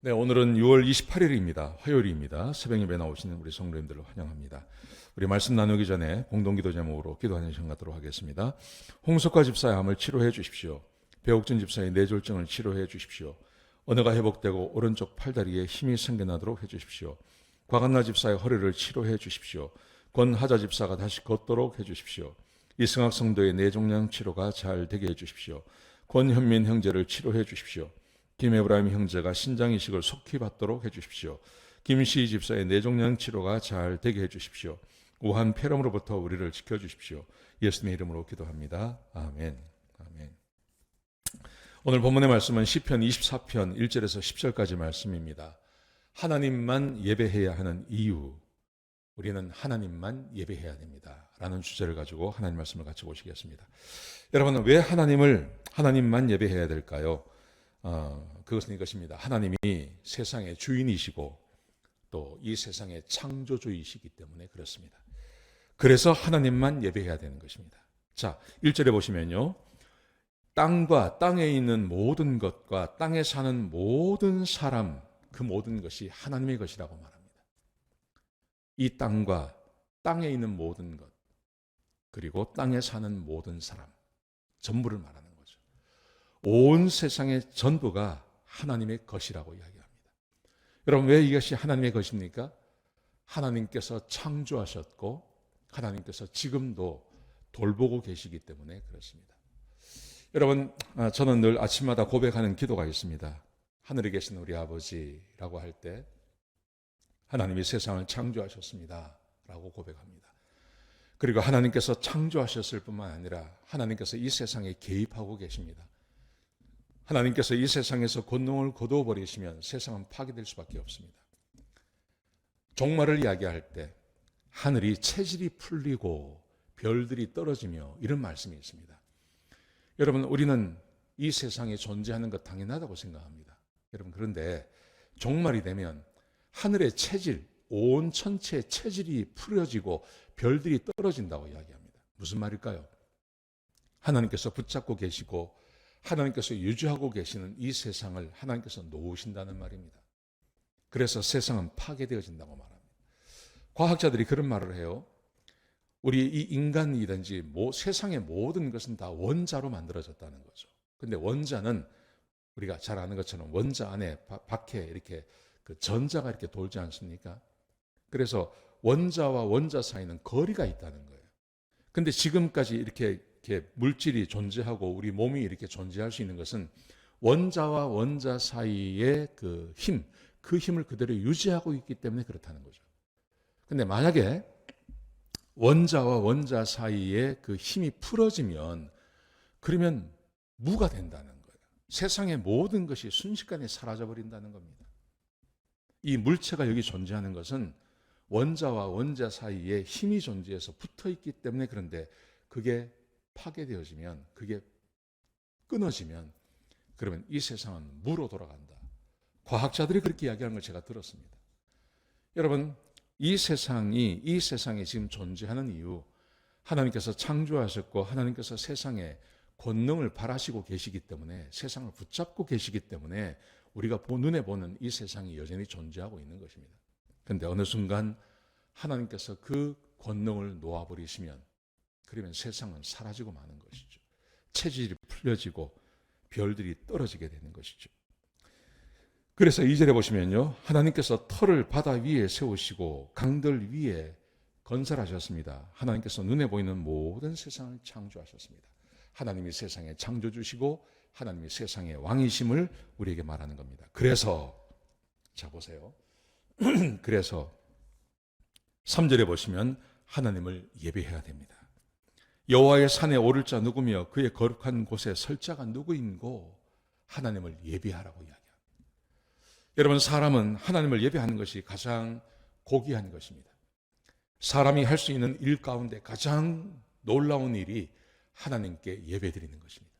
네, 오늘은 6월 28일입니다. 화요일입니다. 새벽 예배 나오시는 우리 성도님들을 환영합니다. 우리 말씀 나누기 전에 공동기도 제목으로 기도하는 시간 갖도록 하겠습니다. 홍석화 집사의 암을 치료해 주십시오. 배옥준 집사의 뇌졸중을 치료해 주십시오. 언어가 회복되고 오른쪽 팔다리에 힘이 생겨나도록 해 주십시오. 곽한나 집사의 허리를 치료해 주십시오. 권하자 집사가 다시 걷도록 해 주십시오. 이승학 성도의 뇌종양 치료가 잘 되게 해 주십시오. 권현민 형제를 치료해 주십시오. 김에브라임 형제가 신장 이식을 속히 받도록 해주십시오. 김시희 집사의 뇌종양 치료가 잘 되게 해주십시오. 우한 폐렴으로부터 우리를 지켜주십시오. 예수님의 이름으로 기도합니다. 아멘. 아멘. 오늘 본문의 말씀은 시편 24편 1절에서 10절까지 말씀입니다. 하나님만 예배해야 하는 이유, 우리는 하나님만 예배해야 됩니다. 라는 주제를 가지고 하나님 말씀을 같이 보시겠습니다. 여러분, 왜 하나님만 예배해야 될까요? 그것은 이것입니다. 하나님이 세상의 주인이시고 또 이 세상의 창조주이시기 때문에 그렇습니다. 그래서 하나님만 예배해야 되는 것입니다. 자, 1절에 보시면요. 땅과 땅에 있는 모든 것과 땅에 사는 모든 사람, 그 모든 것이 하나님의 것이라고 말합니다. 이 땅과 땅에 있는 모든 것, 그리고 땅에 사는 모든 사람, 전부를 말하는 거죠. 온 세상의 전부가 하나님의 것이라고 이야기합니다. 여러분, 왜 이것이 하나님의 것입니까? 하나님께서 창조하셨고 하나님께서 지금도 돌보고 계시기 때문에 그렇습니다. 여러분, 저는 늘 아침마다 고백하는 기도가 있습니다. 하늘에 계신 우리 아버지라고 할 때 하나님이 세상을 창조하셨습니다 라고 고백합니다. 그리고 하나님께서 창조하셨을 뿐만 아니라 하나님께서 이 세상에 개입하고 계십니다. 하나님께서 이 세상에서 권능을 거두어버리시면 세상은 파괴될 수밖에 없습니다. 종말을 이야기할 때 하늘이 체질이 풀리고 별들이 떨어지며 이런 말씀이 있습니다. 여러분, 우리는 이 세상에 존재하는 것 당연하다고 생각합니다. 여러분, 그런데 종말이 되면 하늘의 체질, 온 천체의 체질이 풀어지고 별들이 떨어진다고 이야기합니다. 무슨 말일까요? 하나님께서 붙잡고 계시고 하나님께서 유지하고 계시는 이 세상을 하나님께서 놓으신다는 말입니다. 그래서 세상은 파괴되어진다고 말합니다. 과학자들이 그런 말을 해요. 우리 이 인간이든지 세상의 모든 것은 다 원자로 만들어졌다는 거죠. 근데 원자는 우리가 잘 아는 것처럼 원자 안에 밖에 이렇게 그 전자가 이렇게 돌지 않습니까? 그래서 원자와 원자 사이는 거리가 있다는 거예요. 근데 지금까지 이렇게 물질이 존재하고 우리 몸이 이렇게 존재할 수 있는 것은 원자와 원자 사이의 그 힘을 그대로 유지하고 있기 때문에 그렇다는 거죠. 근데 만약에 원자와 원자 사이의 그 힘이 풀어지면 그러면 무가 된다는 거예요. 세상의 모든 것이 순식간에 사라져버린다는 겁니다. 이 물체가 여기 존재하는 것은 원자와 원자 사이에 힘이 존재해서 붙어있기 때문에 그런데 그게 파괴되어지면, 그게 끊어지면 그러면 이 세상은 무로 돌아간다. 과학자들이 그렇게 이야기하는 걸 제가 들었습니다. 여러분, 이 세상에 지금 존재하는 이유, 하나님께서 창조하셨고 하나님께서 세상에 권능을 발하시고 계시기 때문에, 세상을 붙잡고 계시기 때문에 우리가 눈에 보는 이 세상이 여전히 존재하고 있는 것입니다. 그런데 어느 순간 하나님께서 그 권능을 놓아버리시면 그러면 세상은 사라지고 마는 것이죠. 체질이 풀려지고 별들이 떨어지게 되는 것이죠. 그래서 2절에 보시면요. 하나님께서 터를 바다 위에 세우시고 강들 위에 건설하셨습니다. 하나님께서 눈에 보이는 모든 세상을 창조하셨습니다. 하나님이 세상의 창조주시고 하나님이 세상의 왕이심을 우리에게 말하는 겁니다. 그래서 자 보세요. 그래서 3절에 보시면 하나님을 예배해야 됩니다. 여호와의 산에 오를 자 누구며 그의 거룩한 곳에 설 자가 누구인고 하나님을 예배하라고 이야기합니다. 여러분, 사람은 하나님을 예배하는 것이 가장 고귀한 것입니다. 사람이 할 수 있는 일 가운데 가장 놀라운 일이 하나님께 예배드리는 것입니다.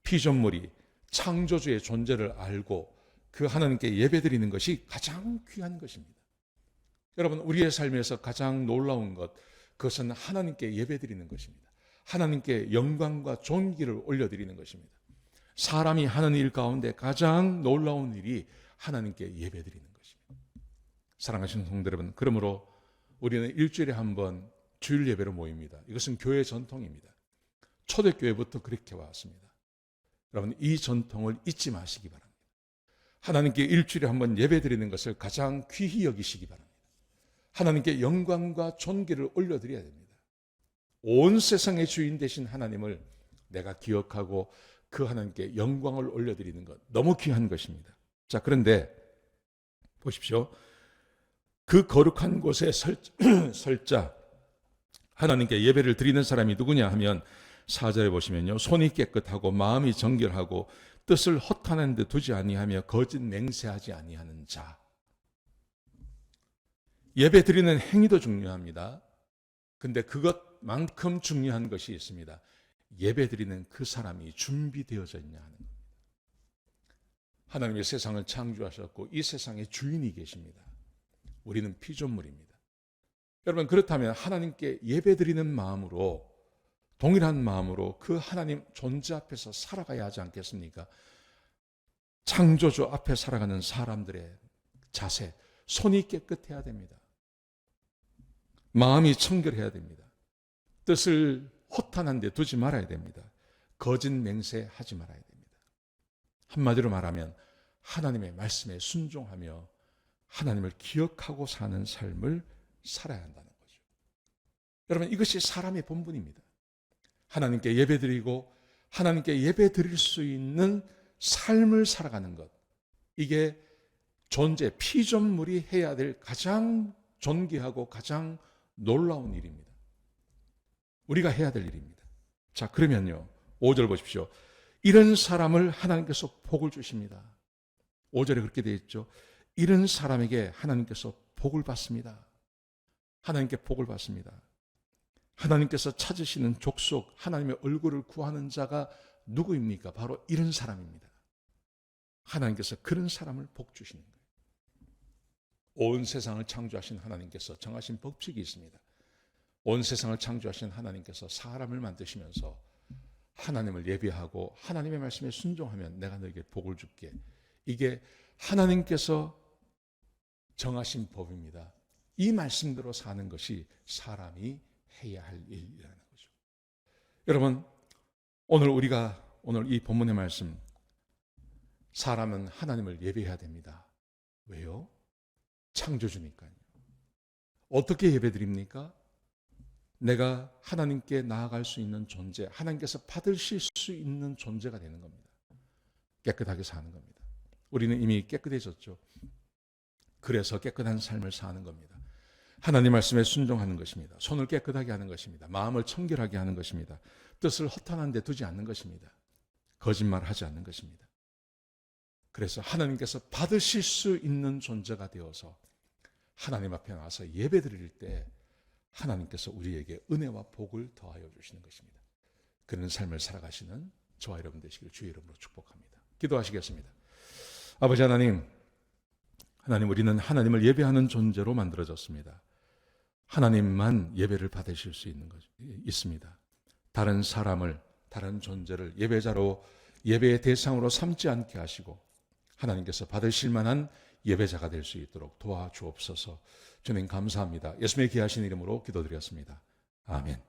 피조물이 창조주의 존재를 알고 그 하나님께 예배드리는 것이 가장 귀한 것입니다. 여러분, 우리의 삶에서 가장 놀라운 것, 그것은 하나님께 예배드리는 것입니다. 하나님께 영광과 존귀를 올려드리는 것입니다. 사람이 하는 일 가운데 가장 놀라운 일이 하나님께 예배드리는 것입니다. 사랑하시는 성도 여러분, 그러므로 우리는 일주일에 한 번 주일 예배로 모입니다. 이것은 교회 전통입니다. 초대교회부터 그렇게 왔습니다. 여러분, 이 전통을 잊지 마시기 바랍니다. 하나님께 일주일에 한 번 예배드리는 것을 가장 귀히 여기시기 바랍니다. 하나님께 영광과 존귀를 올려드려야 됩니다. 온 세상의 주인 되신 하나님을 내가 기억하고 그 하나님께 영광을 올려드리는 것, 너무 귀한 것입니다. 자, 그런데 보십시오. 그 거룩한 곳에 설자 하나님께 예배를 드리는 사람이 누구냐 하면 4절에 보시면요, 손이 깨끗하고 마음이 정결하고 뜻을 허탄한 데 두지 아니하며 거짓 맹세하지 아니하는 자. 예배 드리는 행위도 중요합니다. 근데 그것만큼 중요한 것이 있습니다. 예배 드리는 그 사람이 준비되어져 있냐 하는 겁니다. 하나님의 세상을 창조하셨고 이 세상의 주인이 계십니다. 우리는 피조물입니다. 여러분, 그렇다면 하나님께 예배드리는 마음으로, 동일한 마음으로 그 하나님 존재 앞에서 살아가야 하지 않겠습니까? 창조주 앞에 살아가는 사람들의 자세, 손이 깨끗해야 됩니다. 마음이 청결해야 됩니다. 뜻을 허탄한 데 두지 말아야 됩니다. 거짓 맹세하지 말아야 됩니다. 한마디로 말하면 하나님의 말씀에 순종하며 하나님을 기억하고 사는 삶을 살아야 한다는 거죠. 여러분, 이것이 사람의 본분입니다. 하나님께 예배드리고 하나님께 예배드릴 수 있는 삶을 살아가는 것, 이게 피조물이 해야 될 가장 존귀하고 가장 놀라운 일입니다. 우리가 해야 될 일입니다. 자, 그러면요, 5절 보십시오. 이런 사람을 하나님께서 복을 주십니다. 5절에 그렇게 되어 있죠. 이런 사람에게 하나님께서 복을 받습니다. 하나님께 복을 받습니다. 하나님께서 찾으시는 족속, 하나님의 얼굴을 구하는 자가 누구입니까? 바로 이런 사람입니다. 하나님께서 그런 사람을 복 주시는 거예요. 온 세상을 창조하신 하나님께서 정하신 법칙이 있습니다. 온 세상을 창조하신 하나님께서 사람을 만드시면서 하나님을 예배하고 하나님의 말씀에 순종하면 내가 너에게 복을 줄게. 이게 하나님께서 정하신 법입니다. 이 말씀대로 사는 것이 사람이 해야 할 일이라는 거죠. 여러분, 오늘 이 본문의 말씀, 사람은 하나님을 예배해야 됩니다. 왜요? 창조주니까요. 어떻게 예배드립니까? 내가 하나님께 나아갈 수 있는 존재, 하나님께서 받으실 수 있는 존재가 되는 겁니다. 깨끗하게 사는 겁니다. 우리는 이미 깨끗해졌죠. 그래서 깨끗한 삶을 사는 겁니다. 하나님 말씀에 순종하는 것입니다. 손을 깨끗하게 하는 것입니다. 마음을 청결하게 하는 것입니다. 뜻을 허탄한 데 두지 않는 것입니다. 거짓말하지 않는 것입니다. 그래서 하나님께서 받으실 수 있는 존재가 되어서 하나님 앞에 나와서 예배드릴 때 하나님께서 우리에게 은혜와 복을 더하여 주시는 것입니다. 그런 삶을 살아가시는 저와 여러분 되시기를 주의 이름으로 축복합니다. 기도하시겠습니다. 아버지 하나님, 우리는 하나님을 예배하는 존재로 만들어졌습니다. 하나님만 예배를 받으실 수 있습니다. 다른 사람을, 다른 존재를 예배의 대상으로 삼지 않게 하시고 하나님께서 받으실 만한 예배자가 될 수 있도록 도와주옵소서. 주님 감사합니다. 예수님의 귀하신 이름으로 기도드렸습니다. 아멘.